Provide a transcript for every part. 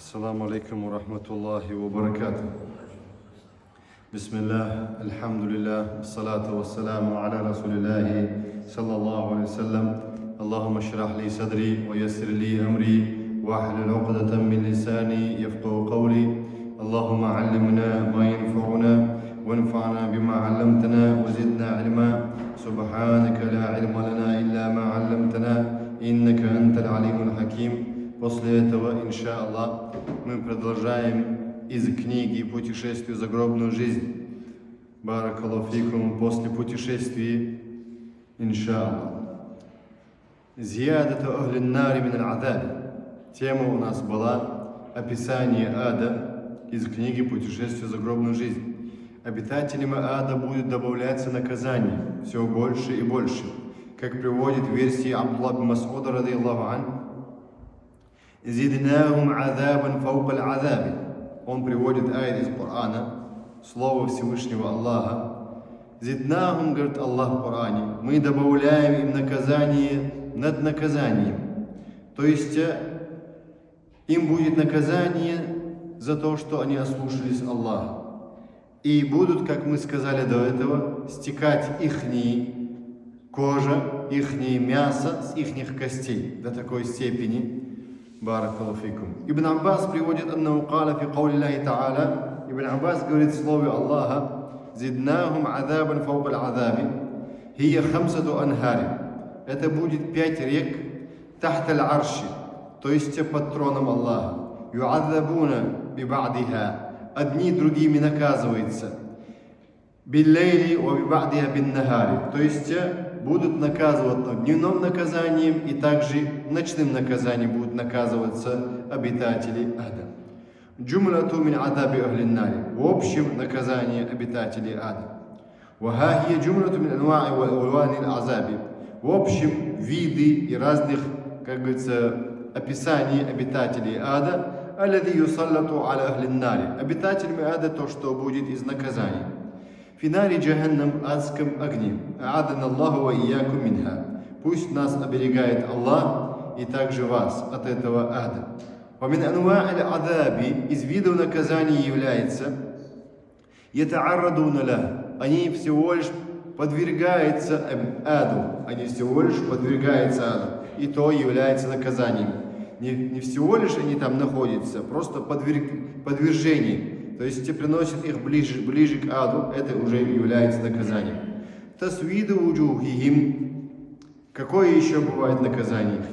السلام عليكم ورحمة الله وبركاته. بسم الله، الحمد لله، الصلاة والسلام على رسول الله صلى الله عليه وسلم. اللهم اشرح لي صدري ويسر لي أمري واحلل عقدة من لساني يفقهوا قولي. اللهم علمنا ما ينفعنا وانفعنا بما علمتنا وزدنا علما. سبحانك لا علم لنا إلا ما علمتنا إنك أنت العليم الحكيم. После этого, иншаллах, мы продолжаем из книги «Путешествие в загробную жизнь». Баракаллаху фикум. После путешествий, иншаллах. Зиядату ахлин нари мин аль-азаб. Тема у нас была описание ада из книги «Путешествие в загробную жизнь». Обитателям ада будет добавляться наказание все больше и больше. Как приводит в версии Абдуллах бин Мас'уда радийаллаху анху, «Зиднахум азабан фаука аль-азаби». Он приводит аят из Корана, слово Всевышнего Аллаха. «Зиднахум», говорит Аллах в Коране, мы добавляем им наказание над наказанием. То есть им будет наказание за то, что они ослушались Аллаха. И будут, как мы сказали до этого, стекать ихние кожа, ихнее мясо с ихних костей до такой степени. Баракаллаху фикум. Ибн Аббас приводит аннаху каля фи каули Аллахи та'аля. Ибн Аббас говорит в слове Аллаха: «Зиднахум азабан фаука аль-азаби, хия хамсату анхари». Это будет 5 рек тахта аль-арши, то есть под троном Аллаха. «Ю'адзабуна биба'диха». Одни другими наказываются. «Биллейли ва биба'диха бин-нахари». То есть будут наказываться дневным наказанием и также ночным наказанием будут наказываться обитатели ада. Джумлату мин адаби ахлин нари. В общем наказание обитателей ада. Ва хия джумлату мин анва'i ва улвани аль-азаби. В общем виды и разных, как говорится, описаний обитателей ада. Аллади юсаллату аля ахлин нари. Обитателями ада то, что будет из наказания. Финари джаханнам, адском огне. А'адана Аллаху ва ияку минха. Пусть нас оберегает Аллах и также вас от этого ада. Ва мин анва'и аль-адаби, из видов наказания является ята'аррадуна ла. Они всего лишь подвергаются аду. Они всего лишь подвергаются аду. И то является наказанием. Не всего лишь они там находятся, просто подвержение. То есть приносит их ближе к аду, это уже является наказанием. Тасвиду уджухихим. Какое еще бывает наказание их?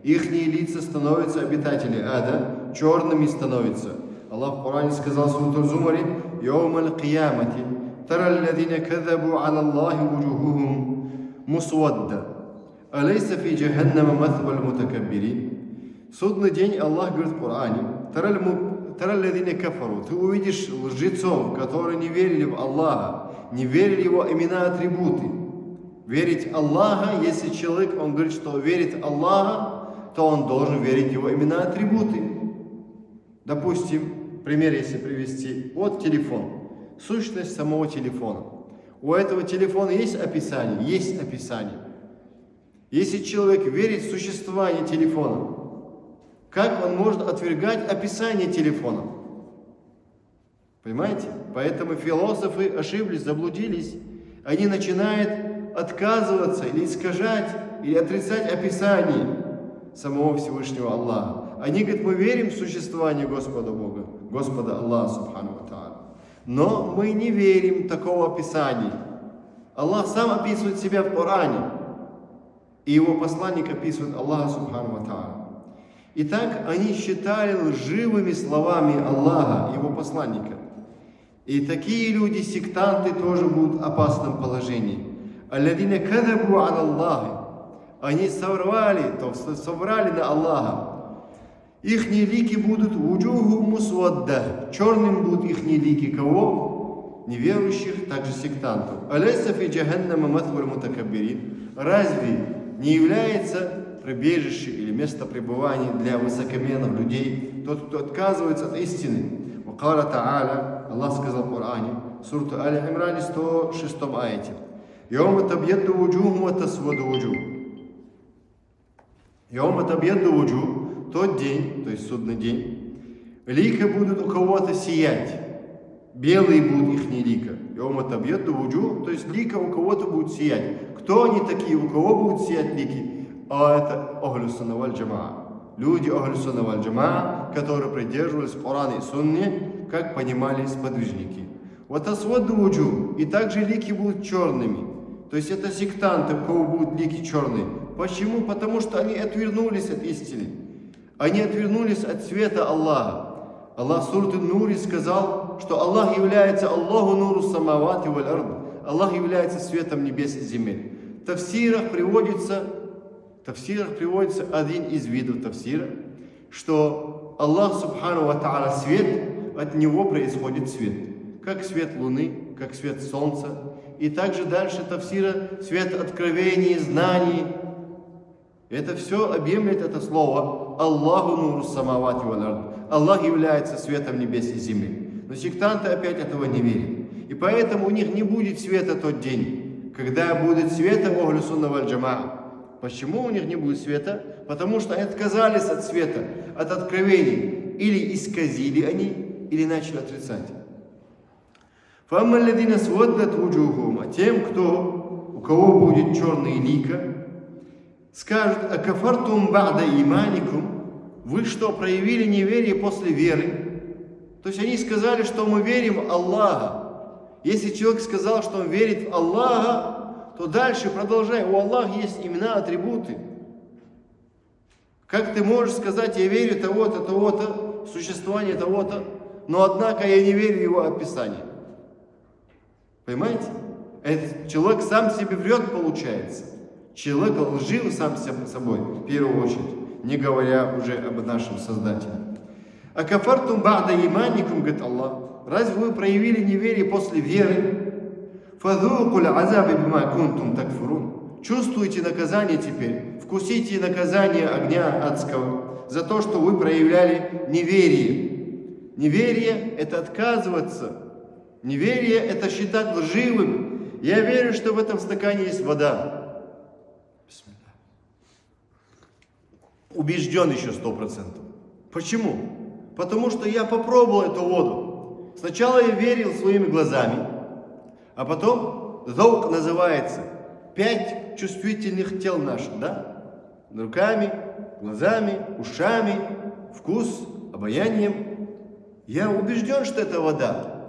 Ихние лица становятся, обитатели ада, черными становятся. Аллах в Коране сказал в суре Зумари: «Йоумал киямати тарал ладина казабу аля Аллахи уджухухум мусвадда. Алейса фи джаханнама матвал мутакаббирин». Судный день Аллах говорит в Коране: «Таралладина кафару». Ты увидишь лжецов, которые не верили в Аллаха, не верили в Его имена, атрибуты. Верить Аллаха, если человек, он говорит, что верит в Аллаха, то он должен верить в Его имена, атрибуты. Допустим, пример если привести. Вот телефон, сущность самого телефона. У этого телефона есть описание? Есть описание. Если человек верит в существование телефона, как он может отвергать описание телефона? Понимаете? Поэтому философы ошиблись, заблудились. Они начинают отказываться или искажать, или отрицать описание самого Всевышнего Аллаха. Они говорят: мы верим в существование Господа Бога, Господа Аллаха Субхану ва Тааля. Но мы не верим в такого описания. Аллах сам описывает себя в Коране. И его посланник описывает Аллаха Субхану ва Тааля. Итак, они считали лживыми словами Аллаха, Его посланника. И такие люди, сектанты, тоже будут в опасном положении. Алладина казабу аля Аллахи. Они соврали на Аллаха. Ихние лики будут вуджуху мусвадда. Черным будут ихние лики кого? Неверующих, также сектантов. Алейса фи джаханнама матвал мутакаббирин. Разве не является прибежище или место пребывания для высокомерных людей тот, кто отказывается от истины? Вакала та'аля, Аллах сказал в Коране, сура Аль-Имран, 106 аяте: «Йома табьядду вуджуху ва тасваду вуджух». Йома табьядду вуджух, тот день, то есть судный день, Лика будут у кого-то сиять. Белые будут их лика. Йома табьяту вуджух, то есть лика у кого-то будет сиять. Кто они такие, у кого будут сиять лики? А это Ахлю Сунна валь Джамаа. Люди Ахлю Сунна валь Джамаа, которые придерживались Корана и Сунны, как понимали сподвижники. Вот асваду вуджух. И также лики будут черными. То есть это сектанты, у кого будут лики черные. Почему? Потому что они отвернулись от истины. Они отвернулись от света Аллаха. Аллах в суре Нури сказал, что Аллах является Аллаху нуру самавати валь ард. Аллах является светом небес и земель. В тафсирах приводится один из видов тафсира, что Аллах субхану ва та'аля свет, от него происходит свет. Как свет луны, как свет солнца. И также дальше тафсира свет откровений, знаний. Это все объемлет это слово Аллаху нуру самавати валь ард. Аллах является светом небес и земли. Но сектанты опять этого не верят. И поэтому у них не будет света тот день, когда будет света у Ахлю Сунна валь Джамаа. Почему у них не будет света? Потому что они отказались от света, от откровений. Или исказили они, или начали отрицать. فَأَمَّا الَّذِينَ سْوَدَّتْ وُجُوهُهُمْ. А тем, у кого будет черные лика, скажут: «Акафартум ба'да иманикум». Вы что, проявили неверие после веры? То есть они сказали, что мы верим в Аллаха. Если человек сказал, что он верит в Аллаха, то дальше продолжай. У Аллаха есть имена, атрибуты. Как ты можешь сказать: я верю того-то, того-то, в существование того-то, но однако я не верю в его описание? Понимаете? Этот человек сам себе врет, получается. Человек лжив сам собой, в первую очередь. Не говоря уже об нашем Создателе. А кафартум ба'да иманикум, говорит Аллах, разве вы проявили неверие после веры? Фадзукул азаби бима кунтум такфурун. Чувствуйте наказание теперь, вкусите наказание огня адского за то, что вы проявляли неверие. Неверие – это отказываться. Неверие – это считать лживым. Я верю, что в этом стакане есть вода. Убежден еще 100%. Почему? Потому что я попробовал эту воду. Сначала я верил своими глазами, а потом заук называется 5 чувствительных тел наших, да? Руками, глазами, ушами, вкус, обаянием. Я убежден, что это вода.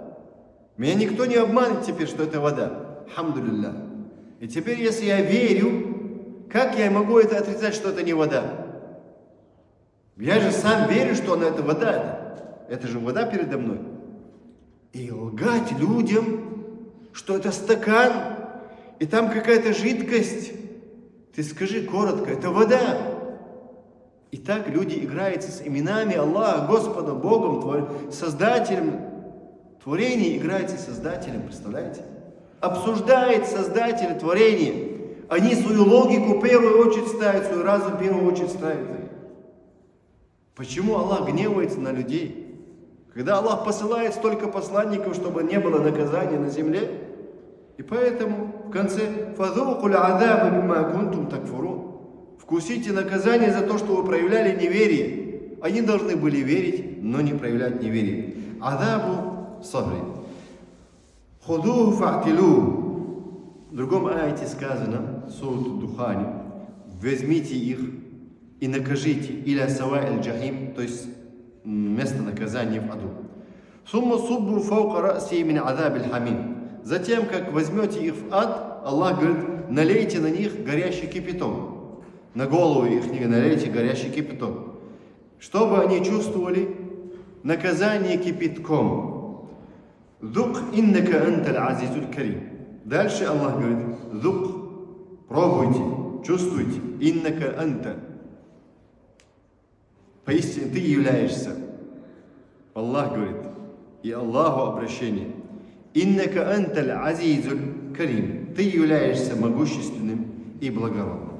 Меня никто не обманет теперь, что это вода. Хамдулилля. И теперь, если я верю, как я могу это отрицать, что это не вода? Я же сам верю, что она это вода. Это же вода передо мной. И лгать людям, что это стакан, и там какая-то жидкость. Ты скажи коротко, это вода. И так люди играются с именами Аллаха, Господом, Богом, Создателем. Творение играется с Создателем, представляете? Обсуждает Создатель творения. Они свою логику в первую очередь ставят, свой разум в первую очередь ставят. Почему Аллах гневается на людей? Когда Аллах посылает столько посланников, чтобы не было наказания на земле. И поэтому в конце «Фадзукул азаба бима кунтум такфурун». Вкусите наказание за то, что вы проявляли неверие. Они должны были верить, но не проявлять неверие. Азабу сабри. Худуху фа'тилу. В другом аяте сказано, сурат Духани: возьмите их и накажите, иля сава аль-джахим, то есть место наказания в аду. Сумма суббу фаука раси мин азаб аль-хамим. Затем, как возьмете их в ад, Аллах говорит: налейте на них горящий кипяток. На голову их налейте горящий кипяток. Чтобы они чувствовали наказание кипятком. Зук иннака анталь азизуль карим. Дальше Аллах говорит: зук, пробуйте, чувствуйте, иннака анта. Поистине ты являешься. Аллах говорит, и Аллаху обращение: иннака анталь азизуль карим. Ты являешься могущественным и благородным.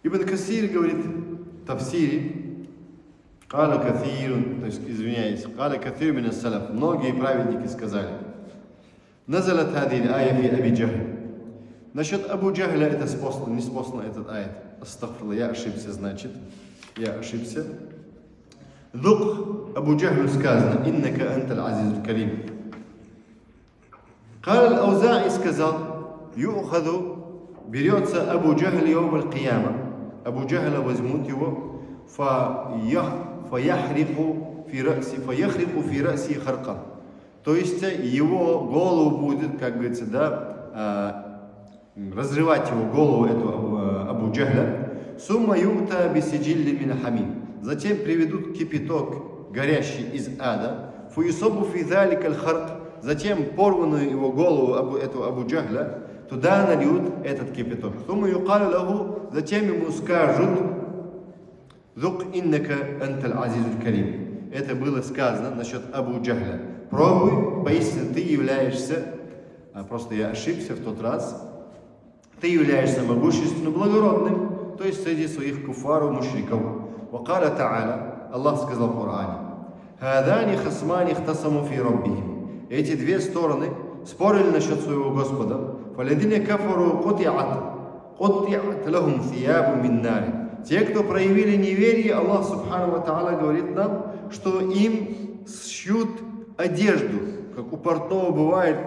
Ибн Касир говорит в тафсире: Каля кафир, то есть, извиняюсь, каля кафир мин ас-салаф. Многие праведники сказали: назалат хадиль ая фи Аби Джахл. Насчет Абу Джахля это не спослано этот аят. Астагфирулlah, я ошибся, значит. я ошибся. Дук Абу Джахлю сказано: «Иннака анталь азизуль карим». Каль Аузаи сказал: «Юхаду, берется Абу Джахль йом аль-Кияма». Абу Джахля возьмут его, фаяхрику фи раси харкан. То есть его голову будет, как говорится, да, разрывать его голову, эту Абу Джахля. Сумма юта бисиджилли мин хамим. Затем приведут кипяток, горящий из ада. Фуюсобу фи залик аль-харк. Затем порванную его голову, эту Абу Джахля, туда нальют этот кипяток. Сумма юкалю лаху. Затем ему скажут: «Зук иннака анталь азизуль карим». Это было сказано насчет Абу Джахля. Пробуй, поистине ты являешься, просто я ошибся в тот раз, ты являешься могущественным, благородным, то есть среди своих куфаров, мушриков. Вакаля та'аля, Аллах сказал в Коране: «Хадани хасмани хтасаму фи раббихим». Эти две стороны спорили насчет своего Господа. «Фалядине кафару кути'ат лахум сиябу мин нари». Те, кто проявили неверие, Аллах Субхану ва Та'аля говорит нам, что им сшьют одежду, как у портного бывает,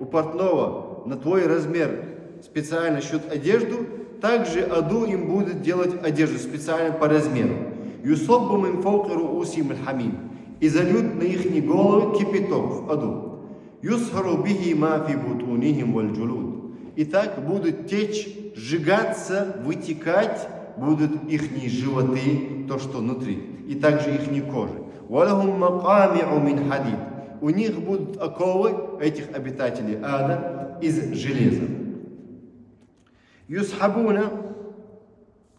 у портного на твой размер специально шьют одежду, также аду им будет делать одежду специально по размеру. Юсоббу мин фауки руусихим аль-хамим. И зальют на их головы кипяток в аду. Юсхару бихи ма фи бутунихим валь джулуд. И так будут течь, сжигаться, вытекать будут их животы, то, что внутри, и также их кожи. Валахум маками'у мин хадид. У них будут оковы, этих обитателей ада, из железа. Юсхабуна,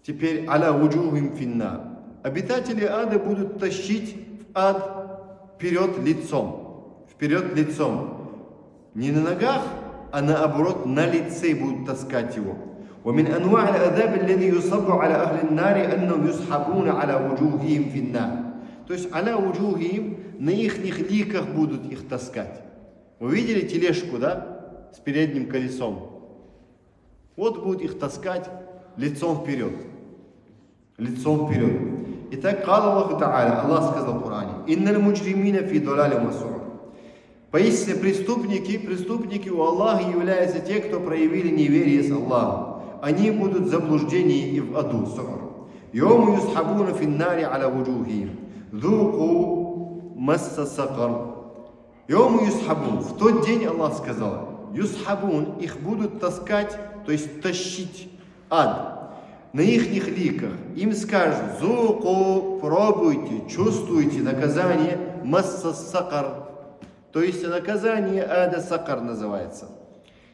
теперь аля вуджухим финнар. Обитатели ада будут тащить в ад вперед лицом. Вперед лицом. Не на ногах, а наоборот на лице будут таскать его. ومن أنواع العذاب الذي يصب على أهل النار أنهم يسحبون على وجوههم في النار. То есть аля вуджухим, на их ликах будут их таскать. Вы видели тележку, да, с передним колесом? Вот будут их таскать лицом вперед. Лицом вперед. Итак, Аллах сказал в Коране: «Инналь муджримина фи далалин ва су'ур». Поистине преступники у Аллаха являются те, кто проявили неверие с Аллахом. Они будут в заблуждении и в аду. Су'ур. Йому юсхабуна финнари аля вуджухим. Зуку масса сакар. Йому юсхабун. В тот день Аллах сказал: юсхабун, их будут таскать, то есть тащить ад. На их ликах им скажут: зуку, пробуйте, чувствуйте наказание масса сакар. То есть наказание ада сакар называется.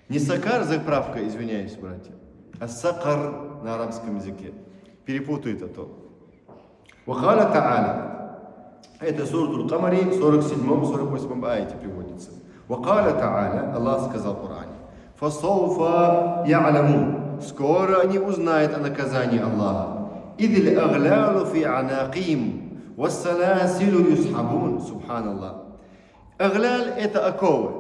Не сакар, заправка, извиняюсь, братья, а сакар на арабском языке. Перепутают это. Вахаля та'аля. Это Сурат Аль-Камари, 47-48 аяте приводится. Вакаля та'аля, Аллах сказал в Коране: «Фасауфа я'ламун». Скоро они узнают о наказании Аллаха. «Идиль аглялу фи анаким, вассаласилу юсхабун». Субханаллах. Агляль – это оковы.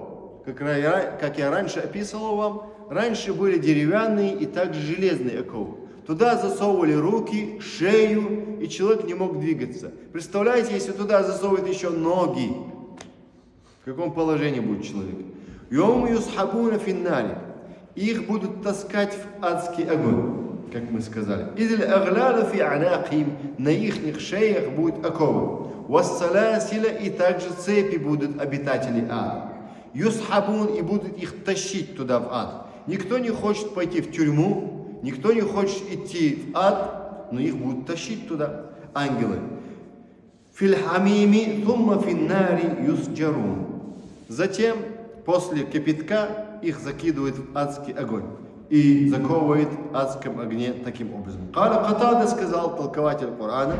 Как я раньше описывал вам, раньше были деревянные и также железные оковы. Туда засовывали руки, шею, и человек не мог двигаться. Представляете, если туда засовывают еще ноги, в каком положении будет человек? Йому юсхабуна финнари. Их будут таскать в адский огонь, как мы сказали. Идиль аглялу фи анаким. На их шеях будут оковы. Вассаласиля, и также цепи будут обитатели ада. Юсхабун, и будут их тащить туда в ад. Никто не хочет пойти в тюрьму, никто не хочет идти в ад, но их будут тащить туда ангелы. Фильхамими тумма финнари юсджарун. Затем, после кипятка, их закидывают в адский огонь и заковывают в адском огне таким образом. Каля Катада сказал, толкователь Корана: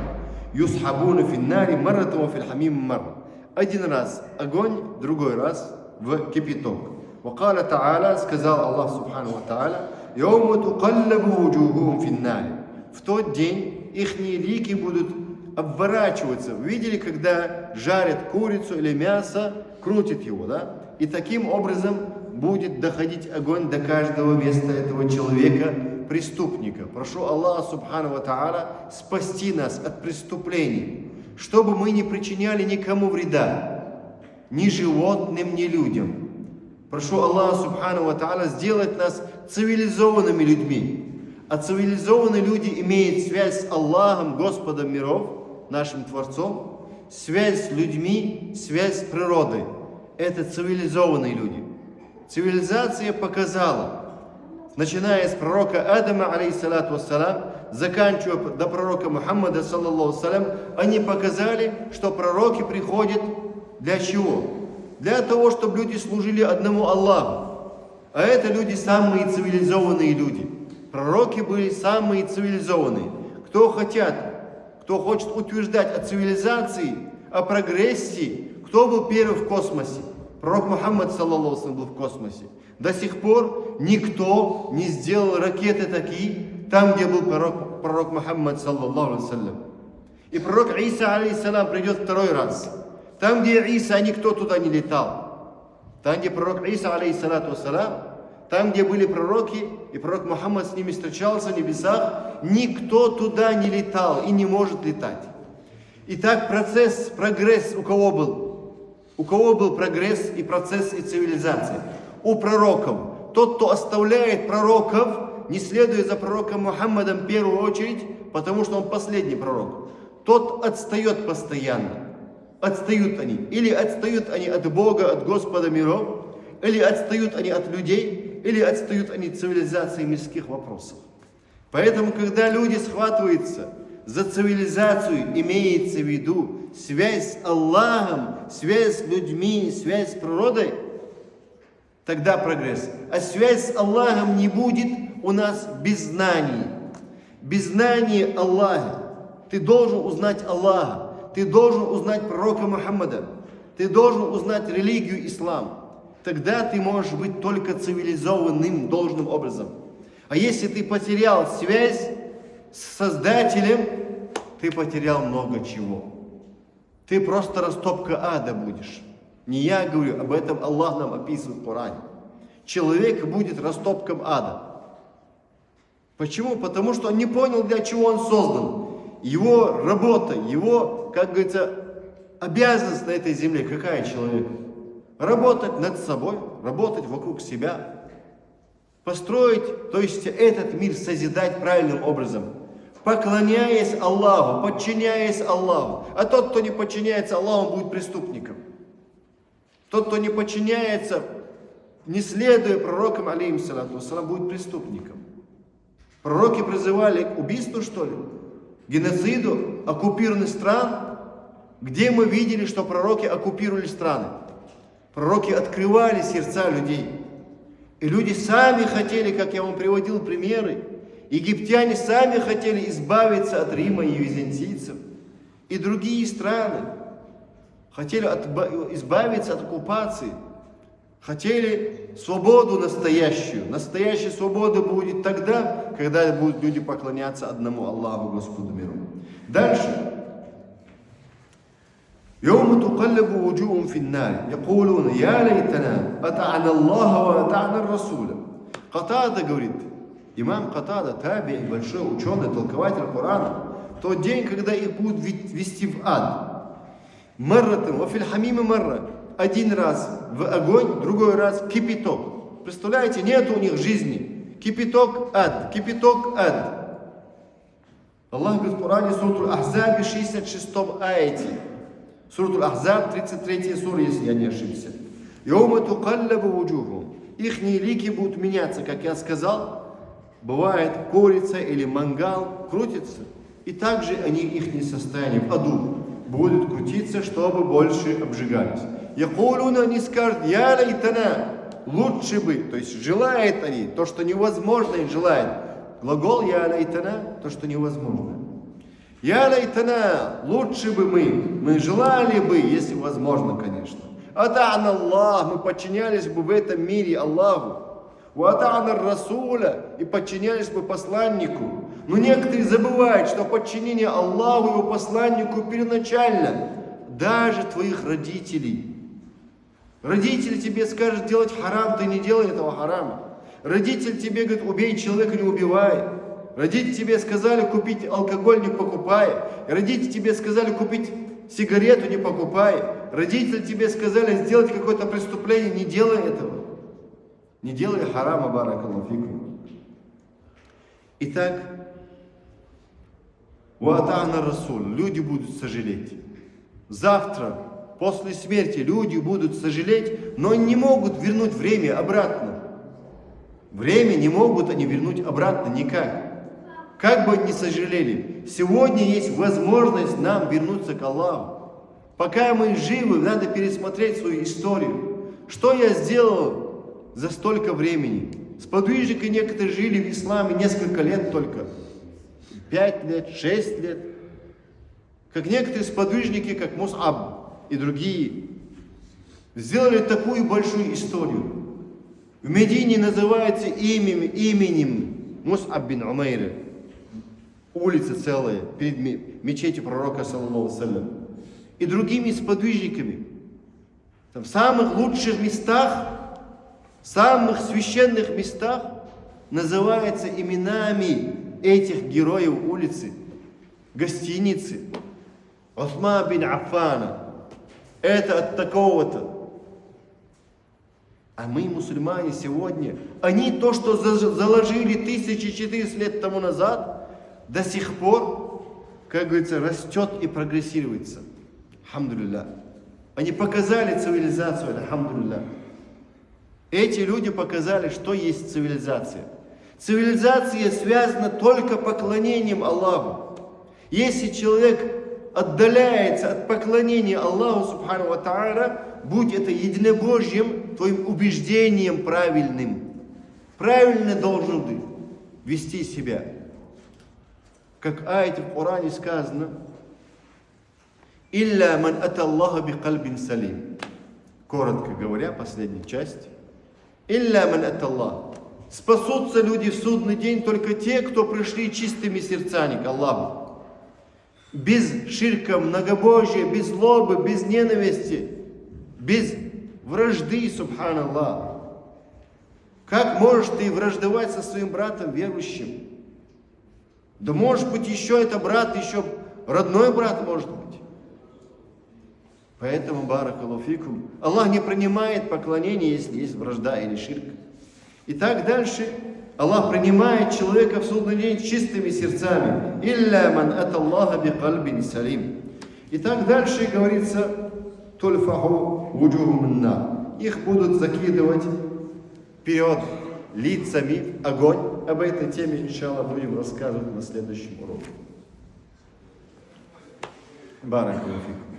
юсхабуна финнари маррату фильхамим марра. Один раз огонь, другой раз в кипяток. Вакаля та'аля, сказал Аллах Субхану ва Та'аля: «Йома тукаллабу вуджухум финнари». В тот день их лики будут обворачиваться. Вы видели, когда жарят курицу или мясо, крутят его, да? И таким образом будет доходить огонь до каждого места этого человека преступника. Прошу Аллаха Субхану ва Тааля спасти нас от преступлений, чтобы мы не причиняли никому вреда, ни животным, ни людям. Прошу Аллаха Субхану ва Тааля сделать нас цивилизованными людьми. А цивилизованные люди имеют связь с Аллахом, Господом миров, нашим Творцом, связь с людьми, связь с природой. Это цивилизованные люди. Цивилизация показала, начиная с пророка Адама, алейхиссалату вассалам, заканчивая до пророка Мухаммада, саллаллаху салям, они показали, что пророки приходят для чего? Для того, чтобы люди служили одному Аллаху. А это люди самые цивилизованные люди. Пророки были самые цивилизованные. Кто хочет утверждать о цивилизации, о прогрессе, кто был первый в космосе? Пророк Мухаммад, саллаллаху салям, был в космосе. До сих пор никто не сделал ракеты такие, там, где был пророк Мухаммад, саллаллаху салям. И пророк Иса, алейхиссалам, придет второй раз. Там, где Иса, никто туда не летал. Там, где пророк Иса, алейхиссалату вассалам, там, где были пророки, и пророк Мухаммад с ними встречался в небесах, никто туда не летал и не может летать. Итак, прогресс у кого был? У кого был прогресс и процесс и цивилизация? У пророков. Тот, кто оставляет пророков, не следуя за пророком Мухаммадом в первую очередь, потому что он последний пророк. Тот отстает постоянно. Отстают они. Или отстают они от Бога, от Господа миров, или отстают они от людей, или отстают они от цивилизации мирских вопросов. Поэтому, когда люди схватываются за цивилизацию, имеется в виду связь с Аллахом, связь с людьми, связь с природой, тогда прогресс. А связь с Аллахом не будет у нас без знаний. Без знания Аллаха. Ты должен узнать Аллаха. Ты должен узнать пророка Мухаммада. Ты должен узнать религию ислам. Тогда ты можешь быть только цивилизованным должным образом. А если ты потерял связь с Создателем, ты потерял много чего. Ты просто растопка ада будешь. Не я говорю, об этом Аллах нам описывает в Коране. Человек будет растопком ада. Почему? Потому что он не понял, для чего он создан. Его работа, его, как говорится, обязанность на этой земле какая человека? Работать над собой, работать вокруг себя, построить, то есть этот мир созидать правильным образом, поклоняясь Аллаху, подчиняясь Аллаху. А тот, кто не подчиняется Аллаху, он будет преступником. Тот, кто не подчиняется, не следуя пророкам, алейхиссалату вассалам, будет преступником. Пророки призывали к убийству, что ли? Геноциду оккупированных стран? Где мы видели, что пророки оккупировали страны? Пророки открывали сердца людей. И люди сами хотели, как я вам приводил примеры, египтяне сами хотели избавиться от Рима и византийцев. И другие страны хотели избавиться от оккупации. Хотели свободу настоящую. Настоящая свобода будет тогда, когда будут люди поклоняться одному Аллаху, Господу миру. Дальше. يوم تقلب وجوههم في النار يقولون يا ليتنا أطعنا الله وأطعنا الرسول. Катада говорит, имам Катада, таби, большой ученый, толкователь Корана, тот день, когда их будут вести в ад. Марратан, ва фил хамима марра. Один раз в огонь, другой раз кипяток. Представляете, нет у них жизни. Кипяток ад, кипяток ад. Аллах говорит в Коране, сурат Аль-Ахзаб, 66-м аяте. Сурат Аль-Ахзаб, 33 сура, если я не ошибся. Йома тукаллабу вуджухум. Ихние лики будут меняться, как я сказал. Бывает, курица или мангал крутится. И также их состояние в аду будут крутиться, чтобы больше обжигались. Якулуна, они скажут, я лайтана, лучше бы, то есть желают они, то, что невозможно, и желают. Глагол я лайтана, то, что невозможно. Я лайтана, лучше бы мы желали бы, если возможно, конечно. Ата'на Аллах, мы подчинялись бы в этом мире Аллаху. Ата'на Расуля, и подчинялись бы посланнику. Но некоторые забывают, что подчинение Аллаху и его посланнику первоначально. Даже твоих родителей. Родители тебе скажут делать харам, ты не делай этого харама. Родитель тебе говорит, убей человека, не убивай. Родители тебе сказали купить алкоголь, не покупай. Родители тебе сказали купить сигарету, не покупай. Родители тебе сказали сделать какое-то преступление, не делай этого. Не делай харама, баракаллаху фикум. Итак, ваатана расуль, люди будут сожалеть. Завтра, после смерти, люди будут сожалеть, но не могут вернуть время обратно. Время не могут они вернуть обратно никак. Как бы они ни сожалели, сегодня есть возможность нам вернуться к Аллаху. Пока мы живы, надо пересмотреть свою историю. Что я сделал за столько времени? Сподвижники некоторые жили в исламе несколько лет только. 5 лет, 6 лет. Как некоторые сподвижники, как Мус'аб и другие, сделали такую большую историю. В Медине называется именем Мус'аб бин Умайра. Улица целая перед мечетью пророка, саллаллаху алейхи ва саллям. И другими сподвижниками. Там в самых лучших местах, самых священных местах называются именами этих героев улицы, гостиницы. Усман бин Аффана. Это от такого-то. А мы, мусульмане, сегодня, они то, что заложили 1400 лет тому назад, до сих пор, как говорится, растет и прогрессируется. Алхамдулилля. Они показали цивилизацию, алхамдулилля. Эти люди показали, что есть цивилизация. Цивилизация связана только поклонением Аллаху. Если человек отдаляется от поклонения Аллаху, субхану ва тааля, будь это единобожьим, твоим убеждением правильным. Правильно должен ты вести себя. Как аяте в Коране сказано, «Илля ман ата Аллаха би кальбин салим». Коротко говоря, последняя часть. «Илля ман ата Аллах». Спасутся люди в судный день только те, кто пришли чистыми сердцами к Аллаху. Без ширка, многобожия, без злобы, без ненависти, без вражды, субханаллах. Как можешь ты враждовать со своим братом верующим? Да может быть еще это брат, еще родной брат может быть. Поэтому, баракаллаху фикум, Аллах не принимает поклонение, если есть вражда или ширк. И так дальше Аллах принимает человека в судный день с чистыми сердцами. «Илля ман ата Аллаха би кальбин салим». И так дальше говорится «Тульфаху вуджухум нар». Их будут закидывать вперед лицами в огонь. Об этой теме, иншаллах, будем рассказывать на следующем уроке. Баракаллаху фикум.